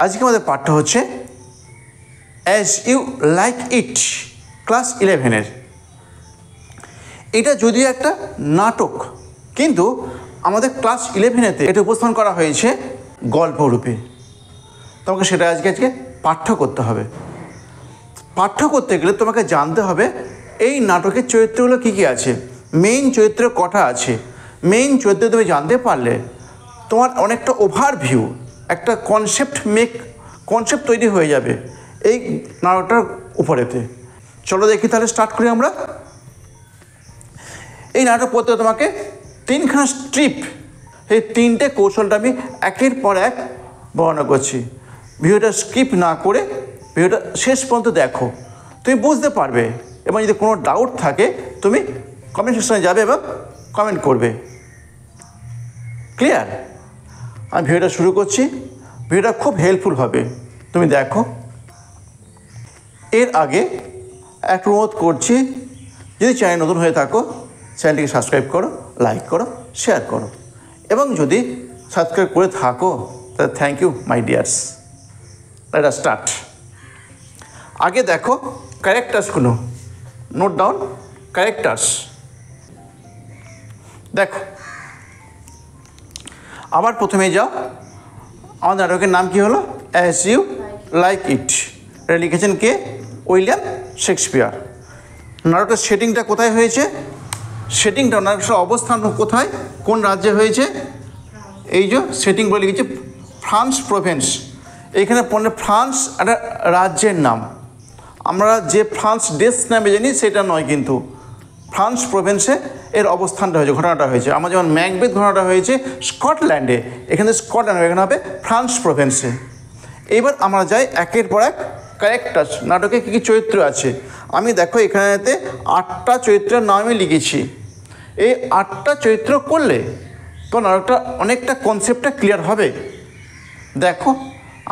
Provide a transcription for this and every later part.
আজকে আমাদের পাঠ্য হচ্ছে as you like it, class 11-এর। এটা যদিও একটা নাটক, কিন্তু আমাদের ক্লাস 11-এতে এটা উপস্থাপন করা হয়েছে গল্পরূপে। তোমাকে সেটা আজকে পাঠ্য করতে হবে। পাঠ্য করতে গেলে তোমাকে জানতে হবে এই নাটকের চরিত্রগুলো কী কী আছে, মেইন চরিত্র কটা আছে। মেইন চরিত্র তুমি জানতে পারলে তোমার অনেকটা ওভারভিউ, একটা কনসেপ্ট তৈরি হয়ে যাবে এই নাটকটার উপরেতে। চলো দেখি তাহলে স্টার্ট করি আমরা। এই নাটক পড়তে তোমাকে তিনখানা স্ট্রিপ, এই তিনটে কৌশলটা আমি একের পর এক বর্ণনা করছি। ভিডিওটা স্কিপ না করে ভিডিওটা শেষ পর্যন্ত দেখো, তুমি বুঝতে পারবে। এবং যদি কোনো ডাউট থাকে তুমি কমেন্ট সেকশনে যাবে এবং কমেন্ট করবে। ক্লিয়ার? আমি ভিডিওটা শুরু করছি। ভিডিওটা খুব হেল্পফুল হবে, তুমি দেখো। এর আগে এক অনুরোধ করছি, যদি চ্যানেল নতুন হয়ে থাকো চ্যানেলটিকে সাবস্ক্রাইব করো, লাইক করো, শেয়ার করো। এবং যদি সাবস্ক্রাইব করে থাকো তাহলে thank you my dears. Let us start. আগে দেখো ক্যারেক্টার্সগুলো, নোট ডাউন ক্যারেক্টার্স। দেখো, আবার প্রথমে যাও। আমাদের নাটকের নাম কি হলো? As you like it. এটা লিখেছেন কে? William Shakespeare. নাটকের সেটিংটা কোথায় হয়েছে? সেটিংটা নাটকের অবস্থান কোথায়, কোন রাজ্যে হয়েছে? এই যে সেটিং বলে লিখেছে ফ্রান্স প্রভিন্স। এইখানে পড়লে ফ্রান্স একটা রাজ্যের নাম। আমরা যে ফ্রান্স দেশ নামে জানি সেটা নয়, কিন্তু ফ্রান্স প্রভিন্সে এর অবস্থানটা হয়েছে, ঘটনাটা হয়েছে। আমার যেমন ম্যাকবেথ ঘটনাটা হয়েছে স্কটল্যান্ডে, এখানে স্কটল্যান্ড, এখানে হবে ফ্রান্স প্রভিন্সে। এইবার আমরা যাই একের পর এক ক্যারেক্টার্স, নাটকে কী কী চরিত্র আছে। আমি দেখো এখানেতে 8টা চরিত্রের নাম আমি লিখেছি। এই 8টা চরিত্র করলে তো নাটকটা অনেকটা কনসেপ্টটা ক্লিয়ার হবে। দেখো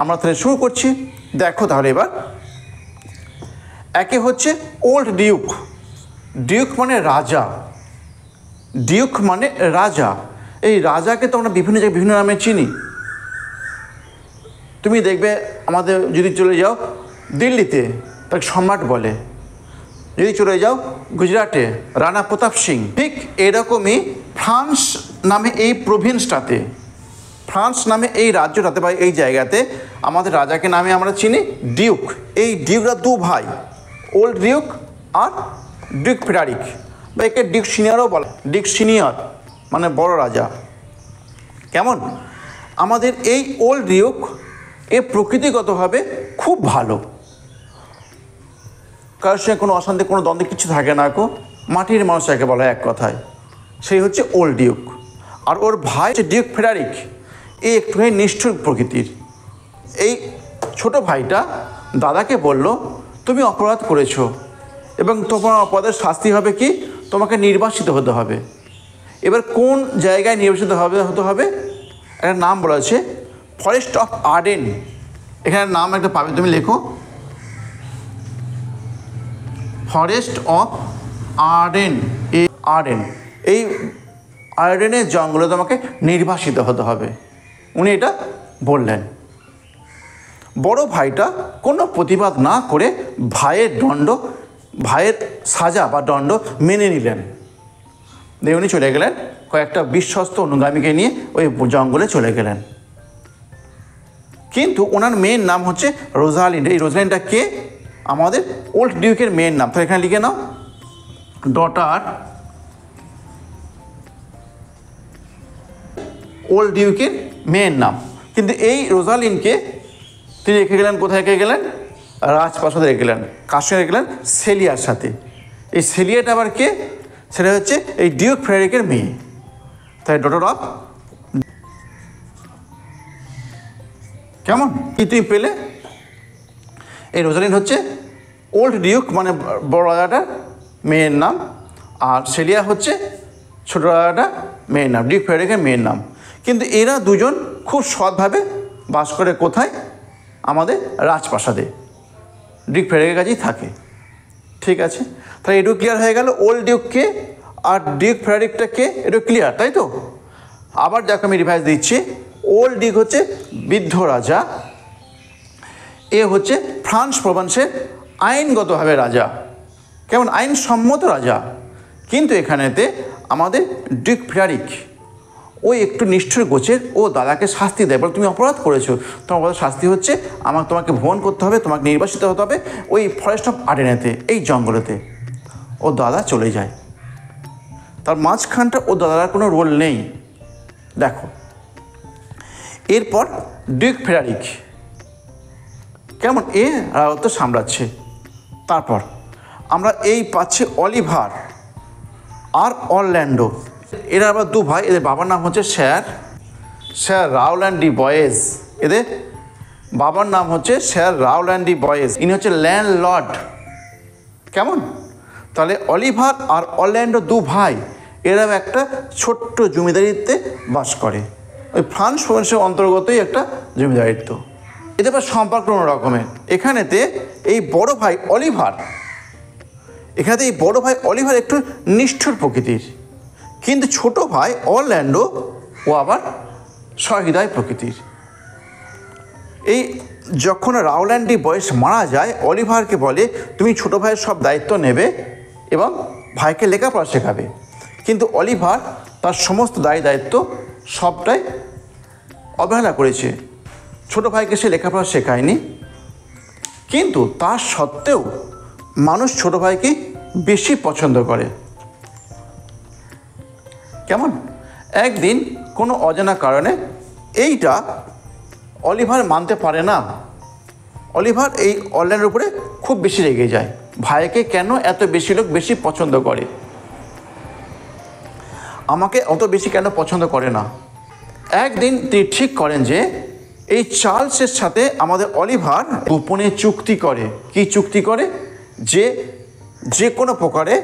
আমরা তাহলে শুরু করছি। দেখো তাহলে এবার একে হচ্ছে ওল্ড ডিউক। ডিউক মানে রাজা। ডিউক মানে রাজা। এই রাজাকে তো আমরা বিভিন্ন জায়গায় বিভিন্ন নামে চিনি। তুমি দেখবে আমাদের যদি চলে যাও দিল্লিতে তাকে সম্রাট বলে, যদি চলে যাও গুজরাটে রানা প্রতাপ সিং। ঠিক এরকমই ফ্রান্স নামে এই প্রভিন্সটাতে, ফ্রান্স নামে এই রাজ্যটাতে বা এই জায়গাতে আমাদের রাজাকে নামে আমরা চিনি ডিউক। এই ডিউকরা দু ভাই, ওল্ড ডিউক আর ডিউক ফ্রেডারিক, বা একে ডিউক সিনিয়রও বলে। ডিউক সিনিয়র মানে বড় রাজা। কেমন? আমাদের এই ওল্ড ডিউক এ প্রকৃতিগতভাবে খুব ভালো, কারোর সঙ্গে কোনো অশান্তি, কোনো দ্বন্দ্ব কিছু থাকে না। মাটির মানুষ একে বলা হয় এক কথায়। সেই হচ্ছে ওল্ড ডিউক। আর ওর ভাই হচ্ছে ডিউক ফ্রেডারিক, এই একটুখানি নিষ্ঠুর প্রকৃতির। এই ছোট ভাইটা দাদাকে বলল তুমি অপরাধ করেছো এবং তোমার অপরাধের শাস্তি হবে কি, তোমাকে নির্বাসিত হতে হবে। এবার কোন জায়গায় নির্বাসিত হতে হবে? একটা নাম বলা আছে ফরেস্ট অফ আর্ডেন। এখানে নাম একটা পাবে, তুমি লেখো ফরেস্ট অফ আর্ডেন। এই আর্ডেনের জঙ্গলে তোমাকে নির্বাসিত হতে হবে, উনি এটা বললেন। বড় ভাইটা কোনো প্রতিবাদ না করে ভাইয়ের সাজা বা দণ্ড মেনে নিলেন। উনি চলে গেলেন, কয়েকটা বিশ্বস্ত অনুগামীকে নিয়ে ওই জঙ্গলে চলে গেলেন। কিন্তু ওনার মেয়ের নাম হচ্ছে রোজালিন্ড। এই রোজালিন্ডটা কে? আমাদের ওল্ড ডিউকের মেয়ের নাম। তো এখানে লিখে নাও ডটার ওল্ড ডিউকের মেয়ের নাম। কিন্তু এই রোজালিন্ডকে তিনি রেখে গেলেন, কোথায় রেখে গেলেন? রাজপ্রাসাদে রেখে গেলেন। কার সঙ্গে রেখে গেলেন? সেলিয়ার সাথে। এই সেলিয়াটা আবার কে? সেটা হচ্ছে এই ডিউক ফ্রেডারিকের মেয়ে। তাই ডটার অফ। কেমন কি তুমি পেলে? এই রোজালিন্ড হচ্ছে ওল্ড ডিউক মানে বড় রাজাটার মেয়ের নাম, আর সেলিয়া হচ্ছে ছোট রাজাটার মেয়ের নাম, ডিউক ফ্রেডারিকের মেয়ের নাম। কিন্তু এরা দুজন খুব সৎভাবে বাস করে কোথায়? আমাদের রাজপ্রাসাদে, ডিউক ফ্রেডারিকের কাছেই থাকে। ঠিক আছে, তাহলে এটুকু ক্লিয়ার হয়ে গেল ওল্ড ডিউককে আর ডিউক ফ্রেডারিকটা কে, এটুকু ক্লিয়ার, তাই তো? আবার যাকে আমি রিভাইজ দিচ্ছি, ওল্ড ডিউক হচ্ছে বৃদ্ধ রাজা, এ হচ্ছে ফ্রান্স প্রভান্সের আইনগতভাবে রাজা, কেমন আইনসম্মত রাজা। কিন্তু এখানেতে আমাদের ডিউক ফ্রেডারিক ওই একটু নিষ্ঠুর গোছের, ও দাদাকে শাস্তি দেয়, বলে তুমি অপরাধ করেছো, তোমার শাস্তি হচ্ছে তোমাকে ভ্রমণ করতে হবে, তোমাকে নির্বাসিত হতে হবে ওই ফরেস্ট অফ আর্ডেনেতে, এই জঙ্গলেতে। ও দাদা চলে যায়, তার মাঝখানটা ও দাদার কোনো রোল নেই। দেখো এরপর ডিউক ফ্রেডারিক কেমন রাজত্ব সামলাচ্ছে। তারপর আমরা এই পাচ্ছি অলিভার আর অরল্যান্ডো, এরা আবার দু ভাই, এদের বাবার নাম হচ্ছে স্যার রাউল্যান্ড ডি বয়েজ, এদের বাবার নাম হচ্ছে স্যার রাউল্যান্ড ডি বয়েজ, ইনি হচ্ছে ল্যান্ডলর্ড। কেমন, তাহলে অলিভার আর অরল্যান্ডো দু ভাই, এরাও একটা ছোট্ট জমিদারিত্বে বাস করে, ওই ফ্রান্স প্রভিন্সের অন্তর্গতই একটা জমিদারিত্ব। এদের আবার সম্পর্ক কোনো রকমের। এখানেতে এই বড় ভাই অলিভার, এখানেতে এই বড় ভাই অলিভার একটু নিষ্ঠুর প্রকৃতির, কিন্তু ছোট ভাই অরল্যান্ডো ও আবার সহৃদয় প্রকৃতির। এই যখন রাউল্যান্ড ডি বয়েজ মারা যায়, অলিভারকে বলে তুমি ছোট ভাইয়ের সব দায়িত্ব নেবে এবং ভাইকে লেখাপড়া শেখাবে। কিন্তু অলিভার তার সমস্ত দায়িত্ব সবটাই অবহেলা করেছে, ছোট ভাইকে সে লেখাপড়া শেখায়নি। কিন্তু তার সত্ত্বেও মানুষ ছোট ভাইকে বেশি পছন্দ করে। কেমন, একদিন কোনো অজানা কারণে এইটা অলিভার মানতে পারে না। অলিভার এই অরল্যান্ডোর উপরে খুব বেশি রেগে যায়, ভাইকে কেন এত বেশি লোক বেশি পছন্দ করে, আমাকে অত বেশি কেন পছন্দ করে না। একদিন তিনি ঠিক করেন যে এই চার্লসের সাথে আমাদের অলিভার গোপনে চুক্তি করে। কি চুক্তি করে, যে কোনো প্রকারে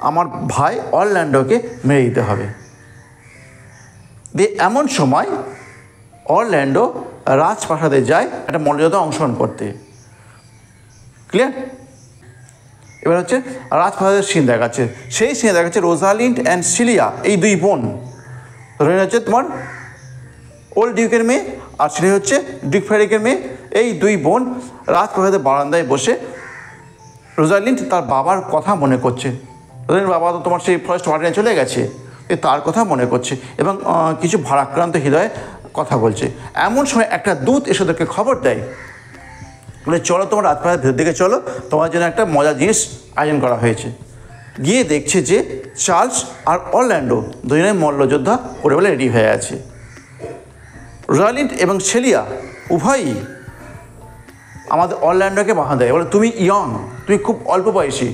আমার ভাই অরল্যান্ডোকে মেরে দিতে হবে। দিয়ে এমন সময় অরল্যান্ডো রাজপ্রাসাদে যায় একটা মর্যাদা অংশগ্রহণ করতে। ক্লিয়ার, এবার হচ্ছে রাজপ্রাসাদের সিন দেখাচ্ছে, সেই সিনে দেখাচ্ছে রোজালিন্ড অ্যান্ড সিলিয়া, এই দুই বোন, রোজালিন্ড হচ্ছে তোমার ওল্ড ডিউকের মেয়ে আর সিলিয়া হচ্ছে ডিউক ফ্রেডারিকের মেয়ে। এই দুই বোন রাজপ্রাসাদের বারান্দায় বসে, রোজালিন্ড তার বাবার কথা মনে করছে। রোজালিন্ড বাবা তো তোমার সেই ফরেস্ট ওয়ার্ডেনে চলে গেছে, তার কথা মনে করছে এবং কিছু ভারাক্রান্ত হৃদয়ে কথা বলছে। এমন সময় একটা দূত এসে ওদেরকে খবর দেয়, বলে চলো তোমার রাজপ্রাসাদের ভেতর দিকে চলো, তোমার জন্য একটা মজার জিনিস আয়োজন করা হয়েছে। গিয়ে দেখছে যে চার্লস আর অরল্যান্ডো দুজনে মল্লযোদ্ধা করে বলে রেডি হয়ে আছে। রোজালিন্ড এবং সেলিয়া উভয়ই আমাদের অরল্যান্ডোকে বাধা দেয়, বলে তুমি ইয়ং, তুমি খুব অল্প বয়সী,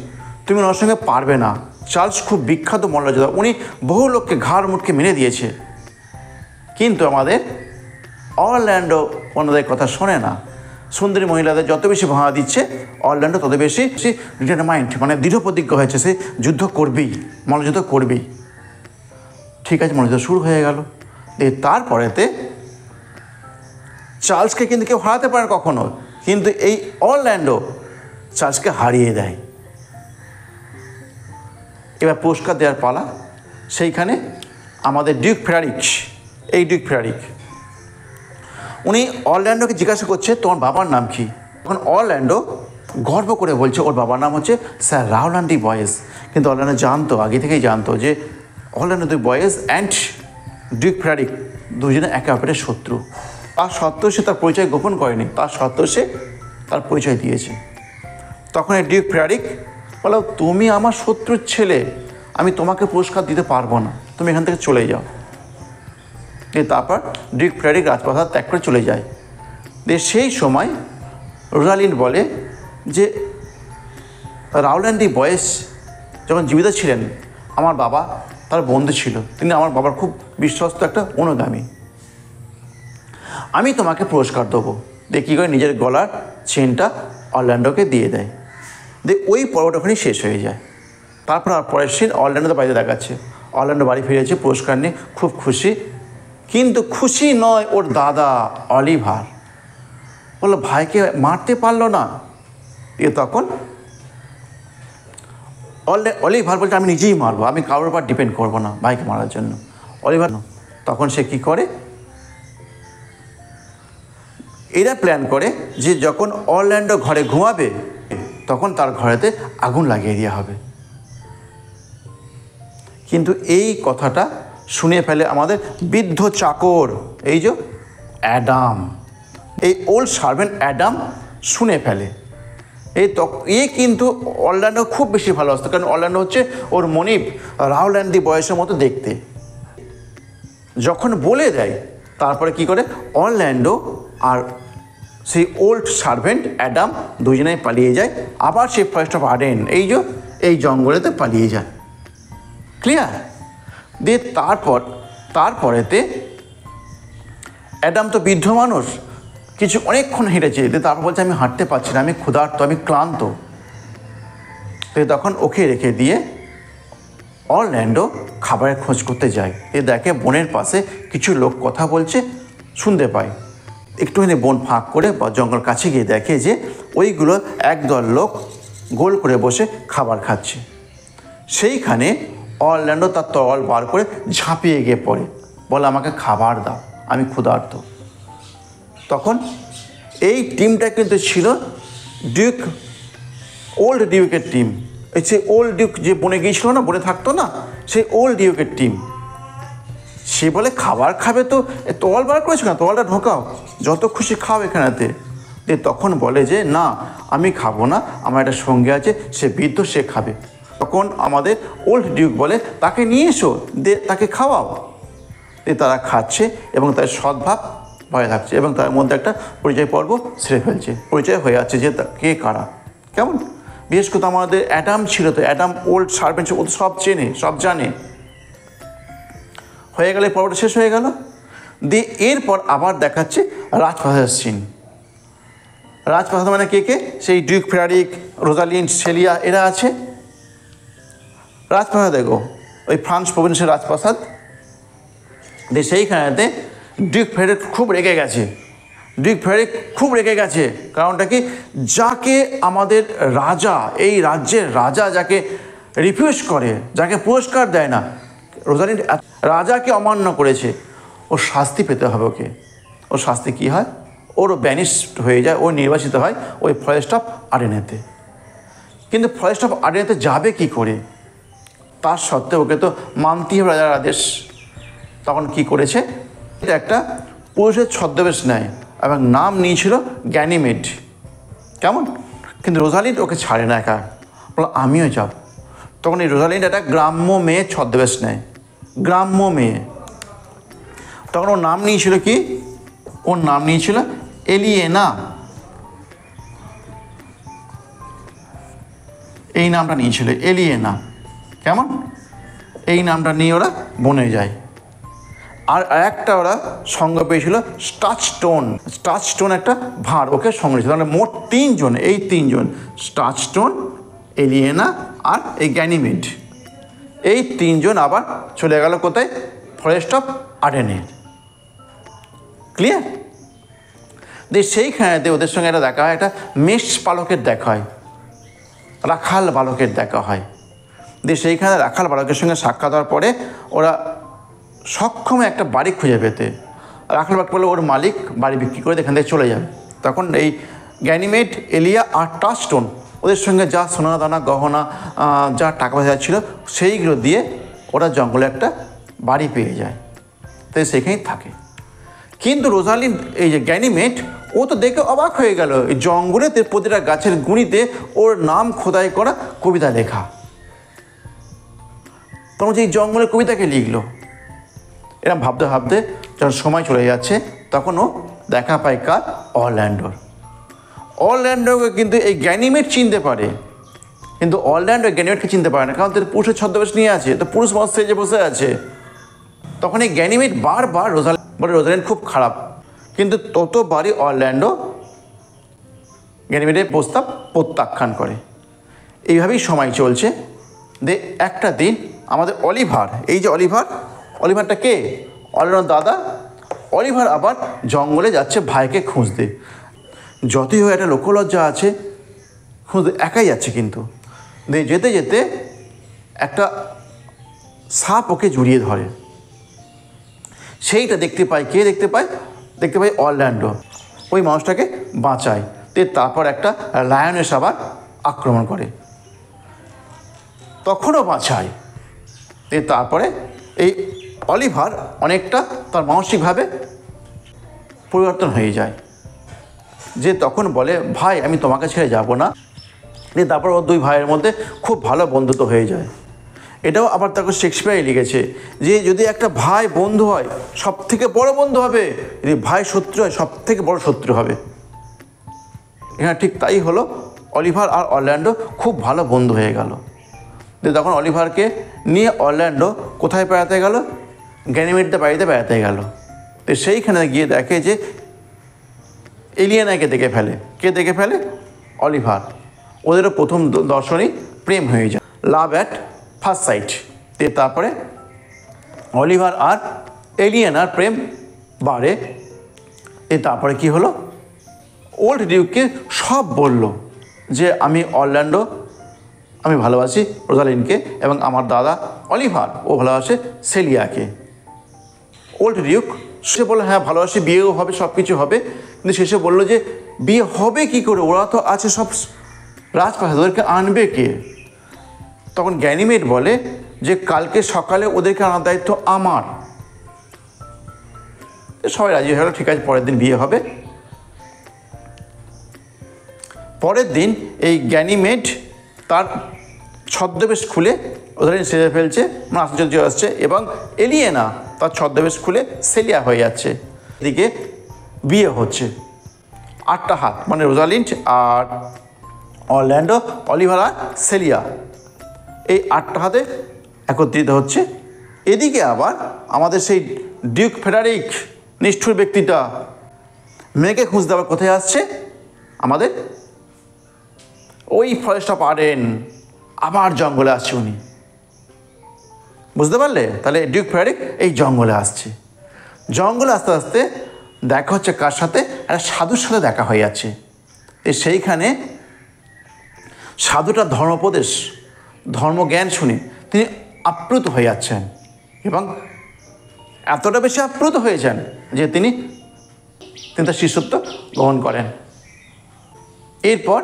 তুমি ওনার সঙ্গে পারবে না। চার্লস খুব বিখ্যাত মল্লযোদ্ধা, উনি বহু লোককে ঘাড় মুটকে মেরে দিয়েছে। কিন্তু আমাদের অরল্যান্ডো ওনাদের কথা শোনে না। সুন্দরী মহিলাদের যত বেশি ভাড়া দিচ্ছে, অরল্যান্ডো তত বেশি ডিটারমাইন্ড, মানে দৃঢ় প্রতিজ্ঞ হয়েছে, সে যুদ্ধ করবেই, মল্লযুদ্ধ করবেই। ঠিক আছে, মল্লযুদ্ধ শুরু হয়ে গেল। তারপরেতে চার্লসকে কিন্তু কেউ হারাতে পারে কখনো, কিন্তু এই অরল্যান্ডো চার্লসকে হারিয়ে দেয়। এবার পুরস্কার দেওয়ার পালা। সেইখানে আমাদের ডিউক ফ্রেডারিক, এই ডিউক ফ্রেডারিক উনি অরল্যান্ডোকে জিজ্ঞাসা করছে তোমার বাবার নাম কি। তখন অরল্যান্ডো গর্ব করে বলছে ওর বাবার নাম হচ্ছে স্যার রাউল্যান্ড ডি বয়েজ। কিন্তু অরল্যান্ডো জানতো, আগে থেকেই জানতো যে Orlando de Boys and Duke Frederick দুজনে একে অপরের শত্রু। তার সত্ত্বেও সে তার পরিচয় গোপন করেনি, তার সত্ত্বেও সে তার পরিচয় দিয়েছে। তখন এই ডিউক ফ্রেডারিক বলো তুমি আমার শত্রুর ছেলে, আমি তোমাকে পুরস্কার দিতে পারবো না, তুমি এখান থেকে চলে যাও। দিয়ে তারপর ডিউক ফ্রেডারিক রাজপ্রাসাদ ত্যাগ করে চলে যায়। দিয়ে সেই সময় রোজালিন্ড বলে যে রাউল্যান্ড ডি বয়েজ যখন জীবিত ছিলেন, আমার বাবা তার বন্ধু ছিল, তিনি আমার বাবার খুব বিশ্বস্ত একটা অনুগামী, আমি তোমাকে পুরস্কার দেবো। দিয়ে কী করে নিজের গলার চেনটা অরল্যান্ডোকে দিয়ে দেয়। দিয়ে ওই পর্বটা ওখানেই শেষ হয়ে যায়। তারপর আর পরের সিন অরল্যান্ডো বাড়িতে দেখাচ্ছে, অরল্যান্ডো বাড়ি ফিরেছে পুরস্কার নিয়ে, খুব খুশি। কিন্তু খুশি নয় ওর দাদা অলিভার, বললো ভাইকে মারতে পারলো না। তখন অলিভার বলছে আমি নিজেই মারবো, আমি কারোর উপর ডিপেন্ড করবো না ভাইকে মারার জন্য। অলিভার তখন সে কী করে, এরা প্ল্যান করে যে যখন অরল্যান্ডো ঘরে ঘুমাবে তখন তার ঘরেতে আগুন লাগিয়ে দেওয়া হবে। কিন্তু এই কথাটা শুনে ফেলে আমাদের বৃদ্ধ চাকর, এই যে অ্যাডাম, এই ওল্ড সার্ভেন্ট অ্যাডাম শুনে ফেলে। এ কিন্তু অরল্যান্ডো খুব বেশি ভালোবাসতো, কারণ অরল্যান্ডো হচ্ছে ওর মনিব রাহুল্যান্ডি বয়সের মতো দেখতে। যখন বলে দেয় তারপরে কি করে, অরল্যান্ডো আর সেই ওল্ড সার্ভেন্ট অ্যাডাম দুজনেই পালিয়ে যায়, আবার সেই ফরেস্ট অফ আর্ডেন এই জঙ্গলেতে পালিয়ে যায়। ক্লিয়ার? দিয়ে তারপরেতে অ্যাডাম তো বৃদ্ধ মানুষ, অনেকক্ষণ হেঁটেছে, দিয়ে তারপর বলছে আমি হাঁটতে পারছি না, আমি ক্ষুধার্ত, আমি ক্লান্ত। তো তখন ওকে রেখে দিয়ে অরল্যান্ডো খাবারের খোঁজ করতে যায়। দেখে বনের পাশে কিছু লোক কথা বলছে, শুনতে পায়। একটুখানি বন ফাঁক করে বা জঙ্গল কাছে গিয়ে দেখে যে ওইগুলো একদল লোক গোল করে বসে খাবার খাচ্ছে। সেইখানে অরল্যান্ডো তার তরোয়াল বার করে ঝাঁপিয়ে গিয়ে পড়ে, বলে আমাকে খাবার দাও, আমি ক্ষুধার্ত। তখন এই টিমটা কিন্তু ছিল ওল্ড ডিউকের টিম। সেই ওল্ড ডিউক যে বনে গিয়েছিল না, বনে থাকতো না, সেই ওল্ড ডিউকের টিম। সে বলে খাবার খাবে তো তরোয়াল বার করেছো না, তরোয়ালটা ঢোকাও, যত খুশি খাও এখানেতে। যে তখন বলে যে না, আমি খাবো না, আমার একটা সঙ্গে আছে, সে বৃদ্ধ, সে খাবে। তখন আমাদের ওল্ড ডিউক বলে তাকে নিয়ে এসো, তাকে খাওয়াও। তারা খাচ্ছে এবং তার সদ্ভাব ভয় থাকছে, এবং তার মধ্যে একটা পরিচয় পর্ব সেরে ফেলছে, পরিচয় হয়ে যাচ্ছে যে কে কারা কেমন। বিশেষ করে আমাদের অ্যাডাম ছিল, তো অ্যাডাম ওল্ড সার্ভেন্ট, ও তো সব চেনে, সব জানে। হয়ে গেলে পর্বটা শেষ হয়ে গেল। দিয়ে এরপর আবার দেখাচ্ছে রাজপ্রাসাদের সিন। রাজপ্রাসাদ মানে কে? সেই ডিউক ফ্রেডারিক, রোজালিন্ড, সেলিয়া, এরা আছে রাজপ্রাসাদ। দেখো ওই ফ্রান্স প্রভিন্সের রাজপ্রাসাদ। দিয়ে সেইখানেতে ডিউক ফ্রেডারিক খুব রেগে গেছে। কারণটা কি, যাকে আমাদের রাজা, এই রাজ্যের রাজা যাকে রিফিউজ করে, যাকে পুরস্কার দেয় না, রোজালিন্ড রাজাকে অমান্য করেছে, ওর শাস্তি পেতে হবে ওকে। ওর শাস্তি কী হয়, ওরও ব্যানিশড হয়ে যায়, ও নির্বাচিত হয় ওই ফরেস্ট অফ আর্ডেনেতে। কিন্তু ফরেস্ট অফ আর্ডেনেতে যাবে কি করে, তার সত্ত্বেও ওকে তো মানতেই হবে রাজার আদেশ। তখন কি করেছে, এটা একটা পুরুষের ছদ্মবেশ নেয় এবং নাম নিয়েছিল গ্যানিমেড। কেমন? কিন্তু রোজালিন্ড ওকে ছাড়ে না, একা বলো আমিও যাব। তখন এই রোজালিন্ড একটা গ্রাম্য মেয়ে ছদ্মবেশ নেয়, গ্রাম্য মেয়ে। তখন ওর নাম নিয়েছিল কি, ওর নাম নিয়েছিল এলিয়েনা। এই নামটা নিয়েছিল এলিয়েনা। কেমন? এই নামটা নিয়ে ওরা বনে যায়। আর একটা ওরা সঙ্গ পেয়েছিল স্টাচস্টোন একটা ভাঁড়, ওকে সঙ্গে ছিল। তাহলে মোট তিনজন, এই তিনজন স্টাচস্টোন, এলিয়েনা আর এই গ্যানিমেড, এই তিনজন আবার চলে গেল কোথায়, ফরেস্ট অফ আর্ডেনে। ক্লিয়ার? দিয়ে সেইখানেতে ওদের সঙ্গে একটা দেখা হয়, একটা মেষ পালকের দেখা হয়, রাখাল বালকের দেখা হয়। দিয়ে সেইখানে রাখাল বালকের সঙ্গে সাক্ষাৎ হওয়ার পরে ওরা সক্ষম একটা বাড়ি খুঁজে পেতে। রাখাল বালক বলে ওর মালিক বাড়ি বিক্রি করে এখান থেকে চলে যাবে। তখন এই গ্যানিমেড, এলিয়া আর টাচস্টোন ওদের সঙ্গে যা সোনা দানা গহনা, যা টাকা পয়সা ছিল, সেইগুলো দিয়ে ওরা জঙ্গলে একটা বাড়ি পেয়ে যায়, তাই সেখানেই থাকে। কিন্তু রোজালিন্ড, এই যে গ্যানিমেড, ও তো দেখে অবাক হয়ে গেল, এই জঙ্গলেতে প্রতিটা গাছের গুঁড়িতে ওর নাম খোদাই করা কবিতা লেখা। তখন যে এই জঙ্গলের কবিতাকে লিখলো, এরা ভাবতে ভাবতে যখন সময় চলে যাচ্ছে, তখন ও দেখা পায় কার, অরল্যান্ডোকে। কিন্তু এই গ্যানিমেড চিনতে পারে, কিন্তু অরল্যান্ডো গ্যানিমেডকে চিনতে পারে না, কারণ তার পুরুষের ছদ্মবেশ নিয়ে আছে, তো পুরুষ মানুষ সেজে বসে আছে। তখন এই গ্যানিমেড বারবার রোজালিন্ড খুব খারাপ, কিন্তু ততবারই অরল্যান্ডো গ্যানিমেডের প্রস্তাব প্রত্যাখ্যান করে। এইভাবেই সময় চলছে। একটা দিন আমাদের অলিভার, এই যে অলিভারটা কে, অরল্যান্ডোর দাদা। অলিভার আবার জঙ্গলে যাচ্ছে ভাইকে খুঁজতে। যতই হোক একটা লোকলজ্জা আছে, খুঁজতে একাই যাচ্ছে। কিন্তু যেতে যেতে একটা সাপ ওকে জড়িয়ে ধরে। সেইটা দেখতে পায় কে, দেখতে পায় অরল্যান্ডো। ওই মানুষটাকে বাঁচায়। তারপর একটা লায়ন এসে আবার আক্রমণ করে, তখনও বাঁচায়। তারপরে এই অলিভার অনেকটা তার মানসিকভাবে পরিবর্তন হয়ে যায়, যে তখন বলে ভাই আমি তোমাকে ছেড়ে যাব না। তারপর ওর দুই ভাইয়ের মধ্যে খুব ভালো বন্ধুত্ব হয়ে যায়। এটাও আবার তাকে শেক্সপিয়ারই লিখেছে যে যদি একটা ভাই বন্ধু হয় সব থেকে বড় বন্ধু হবে, যদি ভাই শত্রু হয় সব থেকে বড় শত্রু হবে। এখানে ঠিক তাই হলো, অলিভার আর অরল্যান্ডো খুব ভালো বন্ধু হয়ে গেল। তখন অলিভারকে নিয়ে অরল্যান্ডো কোথায় বেড়াতে গেল? গ্যানিমেডদের বাড়িতে বেড়াতে গেল। সেইখানে গিয়ে দেখে যে এলিয়েনাকে দেখে ফেলে। কে দেখে ফেলে? অলিভার। ওদেরও প্রথম দর্শনই প্রেম হয়ে যায়, লাভ অ্যাট ফার্স্ট সাইট। তারপরে অলিভার আর এলিয়েনার প্রেম বাড়ে। তারপরে কি হলো, ওল্ড ডিউককে সব বলল যে আমি অরল্যান্ডো, আমি ভালোবাসি রোজালিন্ডকে, এবং আমার দাদা অলিভার ও ভালোবাসে সেলিয়াকে। ওল্ড ডিউক সে বললো হ্যাঁ ভালোবাসি, বিয়েও হবে, সব কিছু হবে। কিন্তু শেষে বললো যে বিয়ে হবে কি করে, ওরা তো আছে সব রাজপ্রাসাদ, ওদেরকে আনবে কে? তখন গ্যানিমেড বলে যে কালকে সকালে ওদেরকে আনার দায়িত্ব আমার। সবাই রাজি হয়ে গেল, ঠিক আছে পরের দিন বিয়ে হবে। পরের দিন এই গ্যানিমেড তার ছদ্মবেশ খুলে ওদের সেজে ফেলছে, মানে আশ্চর্য আসছে, এবং এলিয়েনা তার ছদ্মবেশ খুলে সেলিয়া হয়ে যাচ্ছে। এদিকে বিয়ে হচ্ছে। 8টা হাত, মানে রোজালিন্ড আর অরল্যান্ডো, অলিভার আর সেলিয়া, এই 8টা হাতে একত্রিত হচ্ছে। এদিকে আবার আমাদের সেই ডিউক ফেডারিক নিষ্ঠুর ব্যক্তিটা মেয়েকে খুঁজতে আবার কোথায় আসছে? আমাদের ওই ফরেস্ট অফ আর্ডেন, আবার জঙ্গলে আসছে উনি। বুঝতে পারলে? তাহলে ডিউক ফেডারিক এই জঙ্গলে আসছে। জঙ্গলে আস্তে আস্তে দেখা হচ্ছে কার সাথে? একটা সাধুর সাথে দেখা হয়ে যাচ্ছে। সেইখানে সাধুটা ধর্মোপদেশ, ধর্মজ্ঞান শুনে তিনি আপ্লুত হয়ে যাচ্ছেন, এবং এতটা বেশি আপ্লুত হয়েছেন যে তিনি তার শিষ্যত্ব গ্রহণ করেন। এরপর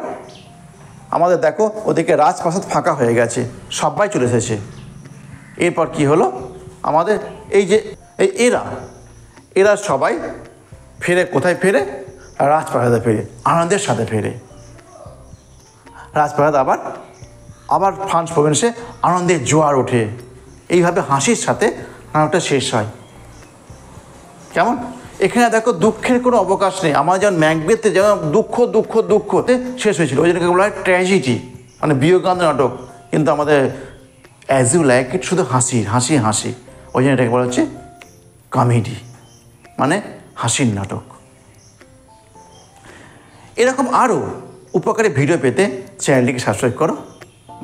আমাদের দেখো ওদিকে রাজপ্রাসাদ ফাঁকা হয়ে গেছে, সবাই চলে এসেছে। এরপর কি হলো, আমাদের এই যে এরা সবাই ফেরে, কোথায় ফেরে? রাজপ্রাসাদে ফেরে, আনন্দের সাথে ফেরে। রাজপ্রাসাদ আবার ফ্রান্স প্রভিন্সে আনন্দের জোয়ার ওঠে। এইভাবে হাসির সাথে নাটকটা শেষ হয়। কেমন? এখানে দেখো দুঃখের কোনো অবকাশ নেই। আমার যেমন ম্যাকবেথে যেমন দুঃখতে শেষ হয়েছিল, ওই জন্য বলা হয় ট্র্যাজেডি, মানে বিয়োগান্ত নাটক। কিন্তু আমাদের অ্যাজ ইউ লাইক ইট শুধু হাসি, ওই জন্য এটাকে বলা হচ্ছে কমেডি, মানে হাসির নাটক। এরকম আরও উপকারী ভিডিও পেতে চ্যানেলটিকে সাবস্ক্রাইব করো।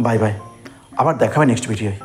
বাই বাই, আবার দেখা হবে নেক্সট ভিডিওয়।